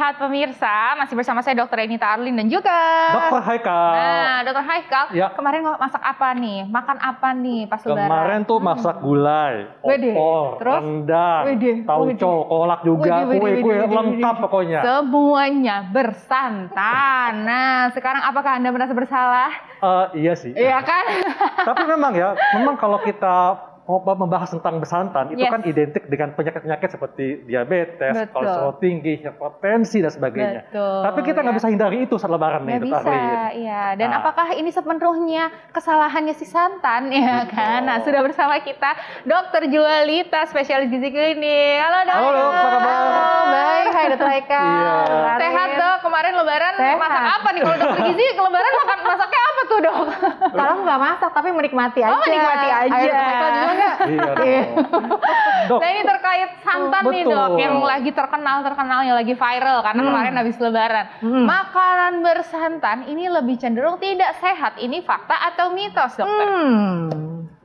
sehat pemirsa, masih bersama saya Dr. Enita Arlin dan juga Dr. Haikal. Nah, Dr. Haikal, Ya. kemarin masak apa nih? Makan apa nih pas lebaran? Kemarin tuh masak gulai, Widih. opor, Terus? rendang, Widih. tauco, kolak juga, Widih. kue-kue lengkap pokoknya. Semuanya bersantan. Nah, sekarang apakah Anda merasa bersalah? Iya sih. Iya kan? Tapi memang kalau kita membahas tentang bersantan, itu Yes. kan identik dengan penyakit-penyakit seperti diabetes, Betul. kolesterol tinggi, hipertensi, dan sebagainya. Betul, Tapi kita nggak ya. bisa hindari itu saat lebaran nih, Nggak Dr. bisa, Arlin. iya. Dan Nah. apakah ini sepenuhnya kesalahannya si santan, ya Betul. kan? Nah, sudah bersama kita Dr. Jualita, spesialis gizi klinik. Halo, Dok. Halo, Dok. Apa kabar? Halo, baik. Hai, Dr. Haikal. Iya. Sehat, Dok. Kemarin lebaran Sehat. masak apa nih? Kalau dokter gizi ke lebaran masaknya apa tuh, Dok? Kalau nggak masak tapi menikmati aja. Oh, menikmati aja. Ayo, Dr. Haikal juga nggak? Iya, Dok. Nah, ini terkait santan nih, Betul. Dok, yang lagi terkenalnya lagi viral karena kemarin habis lebaran. Makanan bersantan ini lebih cenderung tidak sehat. Ini fakta atau mitos, Dokter?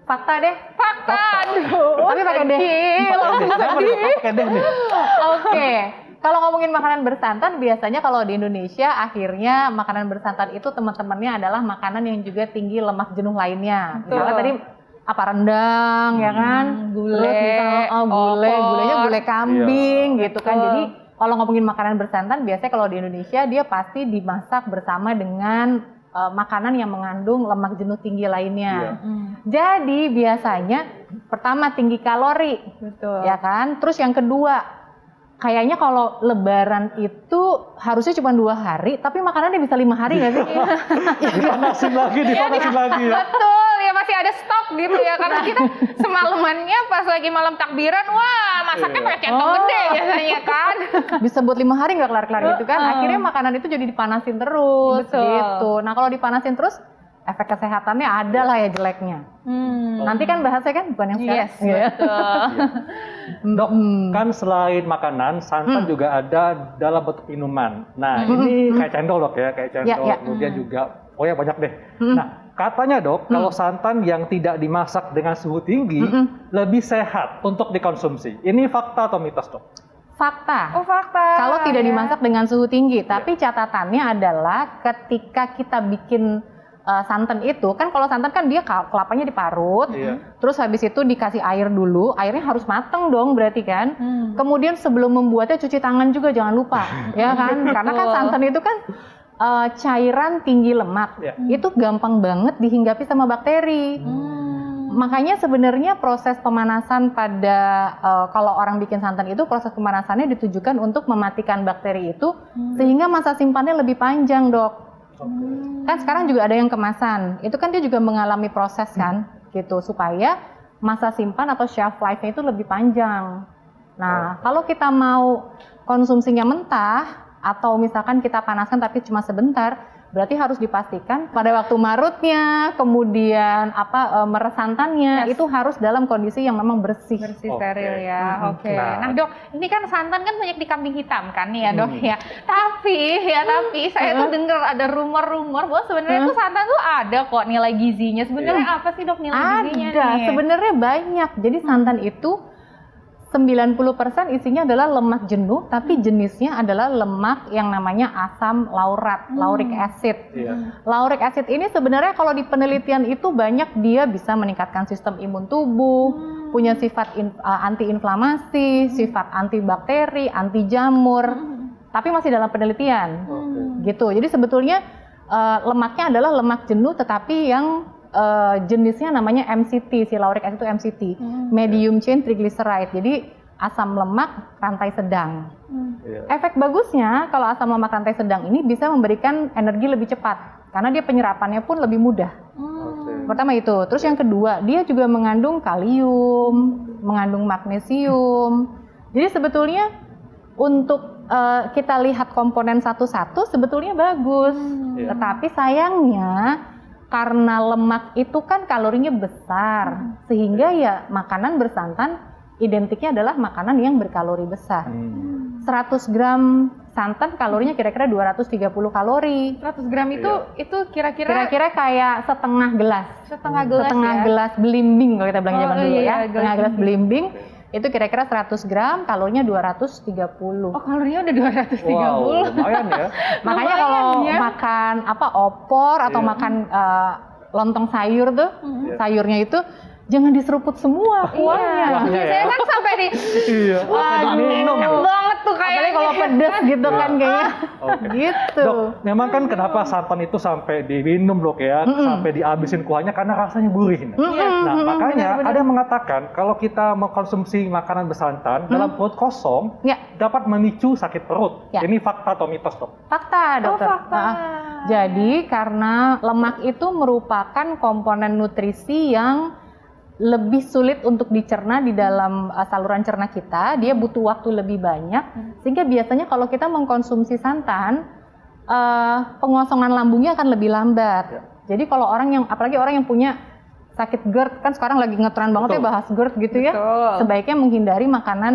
Fakta deh. Fakta. Aduh, Tapi pakai deh. sedih. Pakai deh nih. Oke. Kalau ngomongin makanan bersantan, biasanya kalau di Indonesia akhirnya makanan bersantan itu teman-temannya adalah makanan yang juga tinggi lemak jenuh lainnya. Betul. Misalnya tadi apa rendang, ya kan? gulai, Terus misalnya gulenya opor. gulai kambing gitu kan. Betul. Jadi kalau ngomongin makanan bersantan, biasanya kalau di Indonesia dia pasti dimasak bersama dengan makanan yang mengandung lemak jenuh tinggi lainnya. Jadi biasanya pertama tinggi kalori, Betul. ya kan? Terus yang kedua, kayaknya kalau Lebaran itu harusnya cuma 2 hari, tapi makanannya bisa 5 hari nggak sih? Dipanasin lagi ya. Betul, ya masih ada stok gitu ya. Karena kita semalamannya pas lagi malam takbiran, wah masaknya pakai centong gede biasanya kan. Bisa buat 5 hari nggak kelar-kelar gitu kan? Akhirnya makanan itu jadi dipanasin terus, Betul. gitu. Nah kalau dipanasin terus, efek kesehatannya ada lah ya jeleknya. Nanti kan bahasnya kan bukan yang sekarang. Yes, betul. Dok, kan selain makanan, santan juga ada dalam bentuk minuman. Nah, ini kayak cendol, Dok ya, kayak cendol. Ya. Kemudian juga, oh ya banyak deh. Nah, katanya, Dok, kalau santan yang tidak dimasak dengan suhu tinggi lebih sehat untuk dikonsumsi. Ini fakta atau mitos, Dok? Fakta. Oh, fakta. Kalau tidak ya. dimasak dengan suhu tinggi, tapi catatannya adalah ketika kita bikin santan itu, kan kalau santan kan dia kelapanya diparut, Iya. terus habis itu dikasih air dulu, airnya harus mateng dong berarti kan. Kemudian sebelum membuatnya cuci tangan juga jangan lupa, ya kan? Karena kan santan itu kan cairan tinggi lemak, itu gampang banget dihinggapi sama bakteri. Makanya sebenarnya proses pemanasan pada kalau orang bikin santan itu proses pemanasannya ditujukan untuk mematikan bakteri itu sehingga masa simpannya lebih panjang, Dok. Kan sekarang juga ada yang kemasan, itu kan dia juga mengalami proses kan, gitu supaya masa simpan atau shelf life-nya itu lebih panjang. Nah, kalau kita mau konsumsinya mentah atau misalkan kita panaskan tapi cuma sebentar, berarti harus dipastikan pada waktu marutnya, kemudian meresantannya itu harus dalam kondisi yang memang bersih. Bersih Oke. steril ya. Oke. Nah. Nah, Dok, ini kan santan kan banyak di kambing hitam kan nih ya, Dok ya. Tapi saya tuh dengar ada rumor-rumor bahwa sebenarnya tuh santan tuh ada kok nilai gizinya. Sebenarnya apa sih, Dok, nilai gizinya Ada, nih? sebenarnya banyak. Jadi santan itu 90% isinya adalah lemak jenuh, tapi jenisnya adalah lemak yang namanya asam laurat, lauric acid. Iya. Lauric acid ini sebenarnya kalau di penelitian itu banyak dia bisa meningkatkan sistem imun tubuh, punya sifat antiinflamasi, sifat antibakteri, anti jamur, tapi masih dalam penelitian. Gitu. Jadi sebetulnya lemaknya adalah lemak jenuh tetapi yang jenisnya namanya MCT, si lauric acid itu MCT, medium chain triglyceride. Jadi asam lemak rantai sedang. Iya. Efek bagusnya kalau asam lemak rantai sedang ini bisa memberikan energi lebih cepat karena dia penyerapannya pun lebih mudah. Pertama itu. Terus yang kedua, dia juga mengandung kalium, mengandung magnesium. Jadi sebetulnya untuk kita lihat komponen satu-satu sebetulnya bagus. Tetapi sayangnya karena lemak itu kan kalorinya besar, sehingga ya makanan bersantan identiknya adalah makanan yang berkalori besar. 100 gram santan kalorinya kira-kira 230 kalori. 100 gram itu kira-kira Kira-kira kayak setengah gelas. setengah gelas Setengah ya. gelas belimbing kalau kita bilang zaman dulu ya. iya, Setengah gelas belimbing. itu kira-kira 100 gram, kalorinya 230. Oh, kalorinya udah 230. Wow, lumayan ya. Makanya lumayan kalau ya. makan opor atau Iya. makan lontong sayur tuh, sayurnya itu jangan diseruput semua kuahnya. Kuahnya Biasanya ya. kan sampai di Iya. minum banget tuh Apalagi kayaknya. kalau pedes gitu kan kayaknya. Oke. Gitu. Dok, memang kan kenapa santan itu sampai diminum dok ya, sampai dihabisin kuahnya karena rasanya gurih. Nah, makanya ada yang mengatakan kalau kita mengkonsumsi makanan bersantan dalam perut kosong Ya, dapat memicu sakit perut. Ya. Ini fakta atau mitos dok? fakta dokter. fakta. Nah, jadi karena lemak itu merupakan komponen nutrisi yang lebih sulit untuk dicerna di dalam saluran cerna kita, dia butuh waktu lebih banyak, sehingga biasanya kalau kita mengkonsumsi santan, pengosongan lambungnya akan lebih lambat. Ya. Jadi kalau orang yang, apalagi orang yang punya sakit GERD, kan sekarang lagi ngetren banget Betul. ya bahas GERD gitu ya, Betul. sebaiknya menghindari makanan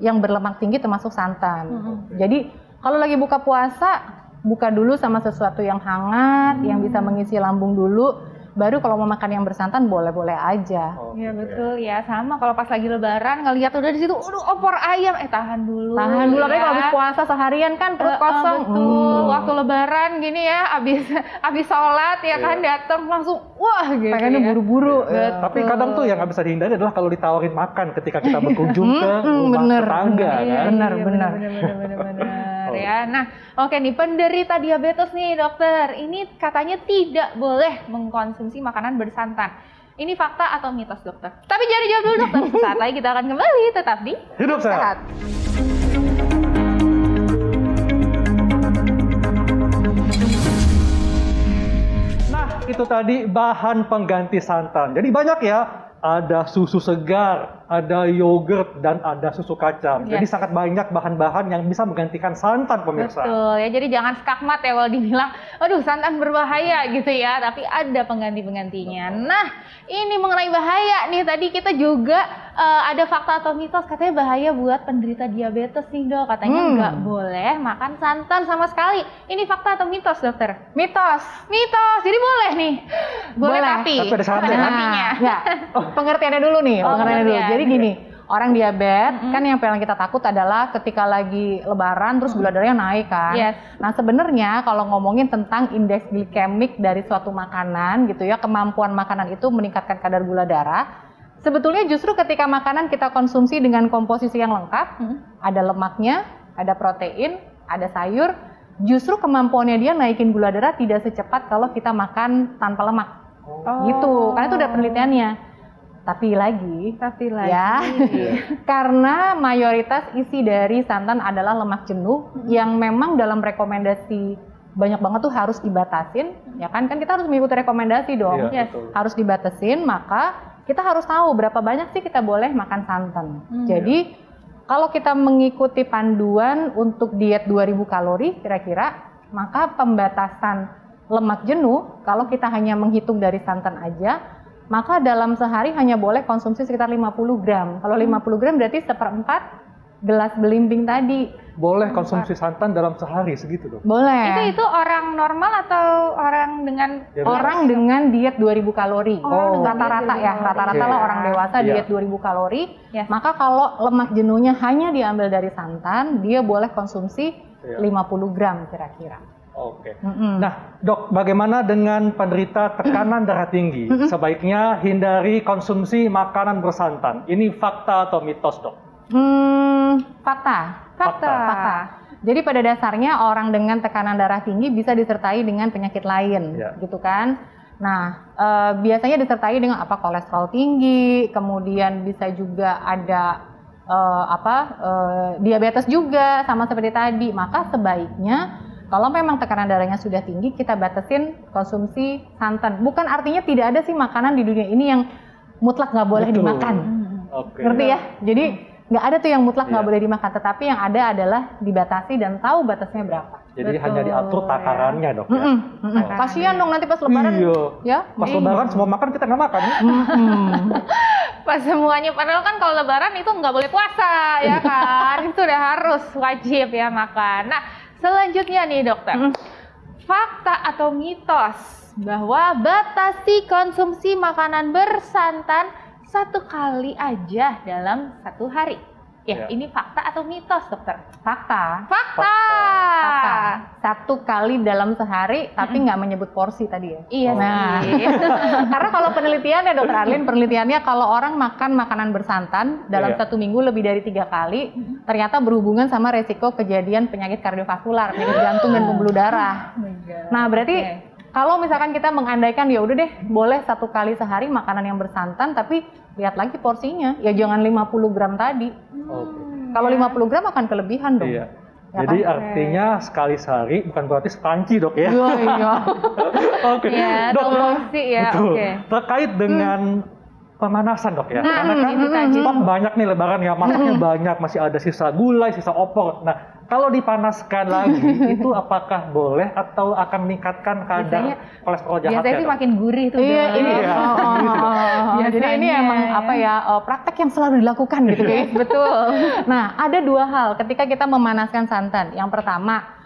yang berlemak tinggi termasuk santan. Jadi kalau lagi buka puasa, buka dulu sama sesuatu yang hangat, yang bisa mengisi lambung dulu. Baru kalau mau makan yang bersantan boleh-boleh aja. Iya betul ya, sama kalau pas lagi lebaran ngelihat udah di situ, aduh opor ayam, tahan dulu. Tahan dulu, apalagi kalau habis puasa seharian kan perut kosong. Betul, waktu lebaran gini ya, abis sholat ya kan datang langsung wah gitu. Pengennya ya. buru-buru. Tapi kadang tuh yang nggak bisa dihindari adalah kalau ditawarin makan ketika kita berkunjung ke rumah bener, tetangga bener. kan. Benar. Benar ya. Nah, oke nih penderita diabetes nih dokter, ini katanya tidak boleh mengkonsumsi makanan bersantan. Ini fakta atau mitos dokter? Tapi jangan dijawab dulu dokter. Saat lagi kita akan kembali tetap di Hidup sehat. Nah, itu tadi bahan pengganti santan. Jadi banyak ya, ada susu segar, ada yogurt, dan ada susu kacang. Yes. Jadi sangat banyak bahan-bahan yang bisa menggantikan santan pemirsa. Betul ya, jadi jangan skakmat ya kalau dibilang, aduh santan berbahaya gitu ya, tapi ada pengganti-penggantinya. Nah, ini mengenai bahaya nih, tadi kita juga ada fakta atau mitos, katanya bahaya buat penderita diabetes nih dok, katanya nggak boleh makan santan sama sekali. Ini fakta atau mitos dokter? Mitos. Mitos, jadi boleh nih. Boleh, Boleh. tapi Tapi ada syaratnya, ada kan? tapinya. Ya, pengertiannya dulu nih, Oh, pengertiannya dulu. pengertian. Jadi gini, orang diabetes kan yang paling kita takut adalah ketika lagi lebaran terus gula darahnya naik kan. Yes. Nah sebenarnya kalau ngomongin tentang indeks glikemik dari suatu makanan gitu ya, kemampuan makanan itu meningkatkan kadar gula darah. Sebetulnya justru ketika makanan kita konsumsi dengan komposisi yang lengkap, ada lemaknya, ada protein, ada sayur, justru kemampuannya dia naikin gula darah tidak secepat kalau kita makan tanpa lemak. Gitu, karena itu udah penelitiannya. Tapi lagi, ya, karena mayoritas isi dari santan adalah lemak jenuh yang memang dalam rekomendasi banyak banget tuh harus dibatasin, ya kan kita harus mengikuti rekomendasi dong, Iya, betul. harus dibatasin, maka kita harus tahu berapa banyak sih kita boleh makan santan. Jadi kalau kita mengikuti panduan untuk diet 2000 kalori kira-kira, maka pembatasan lemak jenuh kalau kita hanya menghitung dari santan aja, maka dalam sehari hanya boleh konsumsi sekitar 50 gram. Kalau 50 gram berarti seperempat gelas belimbing tadi. Boleh konsumsi santan dalam sehari segitu dong? Boleh. Itu orang normal atau orang dengan Orang dengan diet 2000 kalori. Oh, Rata-rata ya, rata-rata Oke. lah orang dewasa Iya. diet 2000 kalori. Yes. Maka kalau lemak jenuhnya hanya diambil dari santan, dia boleh konsumsi Iya. 50 gram kira-kira. Oke. Mm-mm. Nah, dok, bagaimana dengan penderita tekanan darah tinggi? Sebaiknya hindari konsumsi makanan bersantan. Ini fakta atau mitos, dok? Fakta. Fakta. Jadi pada dasarnya orang dengan tekanan darah tinggi bisa disertai dengan penyakit lain, Ya. gitu kan? Nah, biasanya disertai dengan kolesterol tinggi, kemudian bisa juga ada diabetes juga, sama seperti tadi. Maka sebaiknya kalau memang tekanan darahnya sudah tinggi, kita batasin konsumsi santan. Bukan artinya tidak ada sih makanan di dunia ini yang mutlak nggak boleh Betul. dimakan. Oke. Ngerti ya? Jadi nggak ada tuh yang mutlak nggak Iya. boleh dimakan, tetapi yang ada adalah dibatasi dan tahu batasnya berapa. Jadi Betul, hanya diatur takarannya, dok ya? Kasihan dong nanti pas lebaran. Iya. Ya. Pas lebaran semua makan kita nggak makan. pas semuanya, padahal kan kalau lebaran itu nggak boleh puasa ya kan, itu udah harus wajib ya makan. Nah selanjutnya nih dokter, fakta atau mitos bahwa batasi konsumsi makanan bersantan 1 kali aja dalam 1 hari. Ya, ini fakta atau mitos, dokter? Fakta. Fakta. Fakta. 1 kali dalam sehari, tapi nggak menyebut porsi tadi ya. Iya Nah, sih. karena kalau penelitiannya Dokter Arlin, penelitiannya kalau orang makan makanan bersantan dalam 1 minggu lebih dari 3 kali, ternyata berhubungan sama resiko kejadian penyakit kardiovaskular, penyakit jantung dan pembuluh darah. Nah, berarti kalau misalkan kita mengandaikan ya udah deh, boleh 1 kali sehari makanan yang bersantan, tapi lihat lagi porsinya, ya jangan 50 gram tadi. Kalau 50 gram akan kelebihan dong. Iya. Ya Jadi kan? artinya sekali sehari bukan berarti sepanci, Dok ya. Iya. Oke. Ya, Dok, atau porsi ya. betul. Oke. Terkait dengan pemanasan, Dok ya. Nah, Karena kan itu tadi. stok banyak nih lebaran ya, masaknya banyak, masih ada sisa gulai, sisa opor. Nah, kalau dipanaskan lagi itu apakah boleh atau akan meningkatkan kadar kolesterol jahatnya? Biasanya sih Dok? makin gurih tuh. Iya, Dok. ini. Iya. Jadi ini Biasanya. emang apa ya, praktek yang selalu dilakukan gitu guys. Betul. Nah, ada 2 hal ketika kita memanaskan santan. Yang pertama,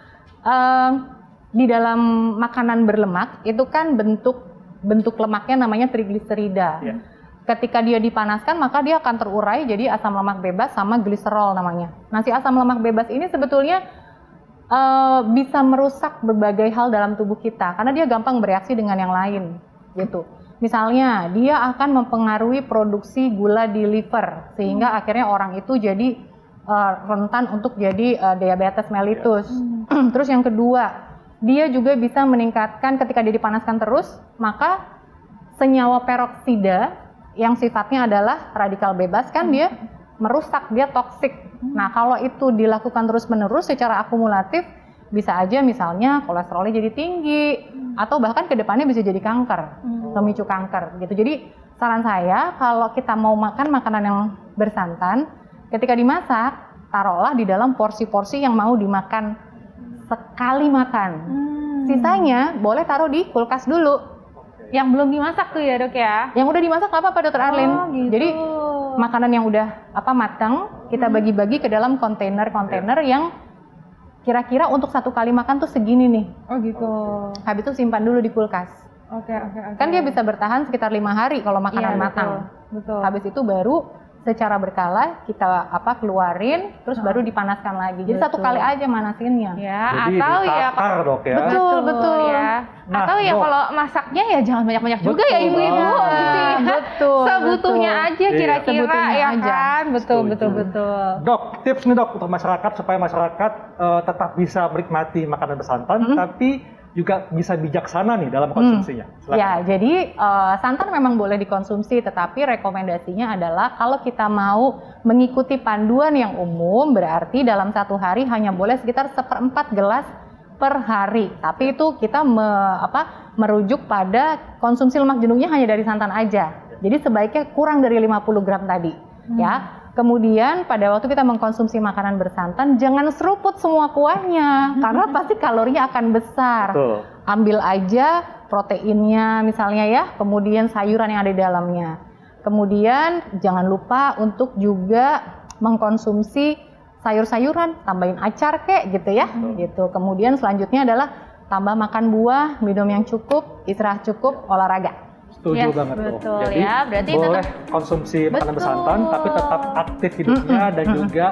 di dalam makanan berlemak itu kan bentuk lemaknya namanya trigliserida. Iya. Ketika dia dipanaskan maka dia akan terurai jadi asam lemak bebas sama gliserol namanya. Nah, si asam lemak bebas ini sebetulnya bisa merusak berbagai hal dalam tubuh kita karena dia gampang bereaksi dengan yang lain gitu. Misalnya dia akan mempengaruhi produksi gula di liver sehingga akhirnya orang itu jadi rentan untuk jadi diabetes mellitus. Terus yang kedua, dia juga bisa meningkatkan ketika dia dipanaskan terus, maka senyawa peroksida yang sifatnya adalah radikal bebas kan dia merusak, dia toksik. Nah, kalau itu dilakukan terus-menerus secara akumulatif, bisa aja misalnya kolesterolnya jadi tinggi atau bahkan ke depannya bisa jadi kanker, pemicu kanker gitu. Jadi saran saya kalau kita mau makan makanan yang bersantan, ketika dimasak, taruhlah di dalam porsi-porsi yang mau dimakan sekali makan. Sisanya boleh taruh di kulkas dulu. Yang belum dimasak tuh ya, Dok ya. Yang udah dimasak nggak apa-apa, Dokter Arlin. Gitu. Jadi makanan yang udah matang, kita bagi-bagi ke dalam kontainer-kontainer yang kira-kira untuk 1 kali makan tuh segini nih. Oh gitu. Habis itu simpan dulu di kulkas. Oke. Kan dia bisa bertahan sekitar 5 hari kalau makanan matang. Betul. Habis itu baru secara berkala kita keluarin, terus baru dipanaskan lagi. Jadi 1 kali aja manasinnya. Ya, Jadi atau ya ditakar, Dok ya. Betul. ya. Nah, atau ya Dok. kalau masaknya ya jangan banyak-banyak juga ya Betul ibu-ibu banget. gitu ya. Betul. Sebutuhnya aja Iya. kira-kira Sebutuhnya ya aja. kan. Betul. Setuju. Dok, tips nih Dok untuk masyarakat supaya masyarakat tetap bisa menikmati makanan bersantan, tapi juga bisa bijaksana nih dalam konsumsinya. Silakan. Ya, jadi santan memang boleh dikonsumsi, tetapi rekomendasinya adalah kalau kita mau mengikuti panduan yang umum, berarti dalam 1 hari hanya boleh sekitar 1/4 gelas per hari. Tapi itu kita merujuk pada konsumsi lemak jenuhnya hanya dari santan aja. Jadi sebaiknya kurang dari 50 gram tadi, ya. Kemudian pada waktu kita mengkonsumsi makanan bersantan, jangan seruput semua kuahnya, karena pasti kalorinya akan besar. Betul. Ambil aja proteinnya misalnya ya, kemudian sayuran yang ada di dalamnya. Kemudian jangan lupa untuk juga mengkonsumsi sayur-sayuran, tambahin acar kek gitu ya, gitu. Kemudian selanjutnya adalah tambah makan buah, minum yang cukup, istirahat cukup, olahraga. Setuju Yes, banget Dok. betul Jadi ya. Berarti boleh tetap- konsumsi makanan Betul. bersantan, tapi tetap aktif hidupnya dan juga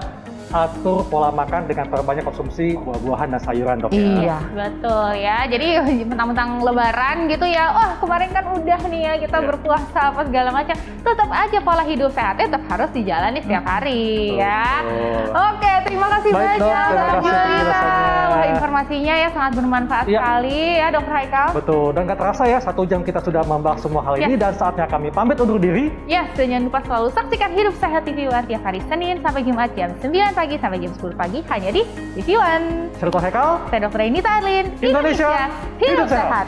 atur pola makan dengan perbanyak konsumsi buah-buahan dan sayuran, Dok ya. Iya. Betul ya. Jadi mentang-mentang lebaran gitu ya. Oh, kemarin kan udah nih ya kita berpuasa apa segala macam. Tetap aja pola hidup sehatnya tetap harus dijalani setiap hari ya. Betul. Oke, terima kasih Baik, banyak Dok. Terima Dok kasih Julita. penjelasannya. Wah, informasinya ya sangat bermanfaat Iya. sekali ya, Dokter Haikal. Betul, dan gak terasa ya 1 jam kita sudah membahas semua hal ini dan saatnya kami pamit undur diri. Ya, jangan lupa selalu saksikan Hidup Sehat TV One tiap hari Senin sampai Jumat jam 9 pagi sampai jam 10 pagi hanya di TV One. Saya Dr. Haikal. Saya Dr. Renita Arlin. Indonesia, hidup sehat.